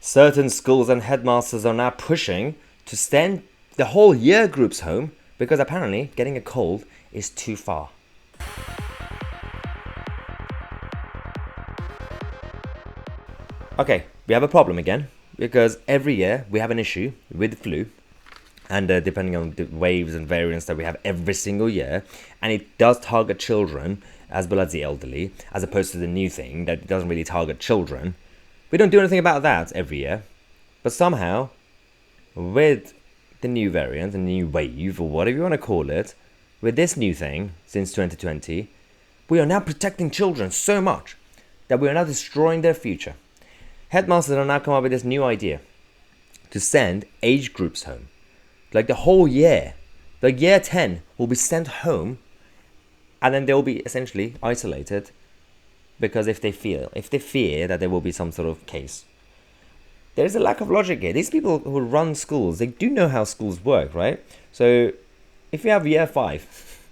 Certain schools and headmasters are now pushing to send the whole year groups home because apparently getting a cold is too far. Okay, we have a problem again because every year we have an issue with the flu, and depending on the waves and variants that we have every single year, and it does target children as well as the elderly, as opposed to the new thing that doesn't really target children. We don't do anything about that every year, but somehow, with the new variant, the new wave, or whatever you want to call it, with this new thing since 2020, we are now protecting children so much that we are now destroying their future. Headmasters are now come up with this new idea to send age groups home. Like the whole year. Like year 10 will be sent home, and then they'll be essentially isolated because if they fear that there will be some sort of case. There's a lack of logic here. These people who run schools, they do know how schools work, right? So if you have year 5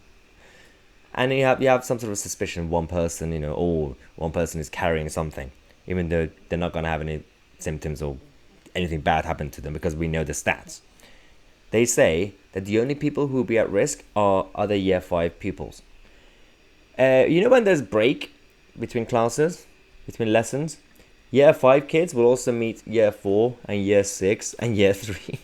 and you have some sort of suspicion one person, or one person is carrying something, even though they're not going to have any symptoms or anything bad happen to them because we know the stats. They say that the only people who will be at risk are other year 5 pupils. When there's break between classes, between lessons, year 5 kids will also meet year 4 and year 6 and year 3.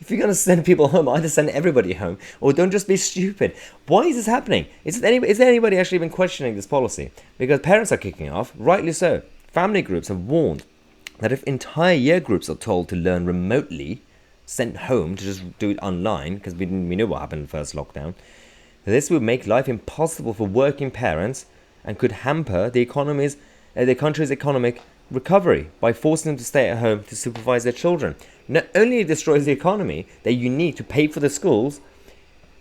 If you're going to send people home, either send everybody home or don't just be stupid. Why is this happening? Is there anybody actually even questioning this policy? Because parents are kicking off, rightly so. Family groups have warned that if entire year groups are told to learn remotely, sent home to just do it online, because we know what happened in the first lockdown, this would make life impossible for working parents and could hamper the country's economic recovery by forcing them to stay at home to supervise their children. Not only destroys the economy that you need to pay for the schools,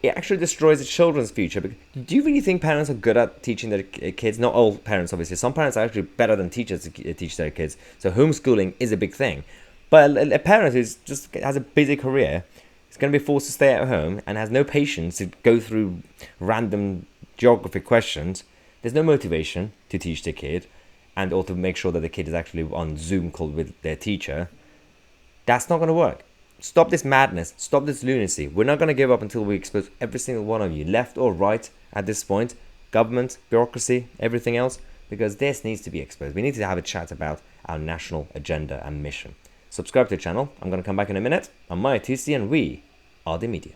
it actually destroys the children's future. Do you really think parents are good at teaching their kids? Not all parents, obviously. Some parents are actually better than teachers to teach their kids. So homeschooling is a big thing. But a parent who just has a busy career is going to be forced to stay at home and has no patience to go through random geography questions. There's no motivation to teach their kid and or to make sure that the kid is actually on Zoom call with their teacher. That's not going to work. Stop this madness. Stop this lunacy. We're not going to give up until we expose every single one of you, left or right at this point, government, bureaucracy, everything else, because this needs to be exposed. We need to have a chat about our national agenda and mission. Subscribe to the channel. I'm going to come back in a minute. I'm Tousi and we are the media.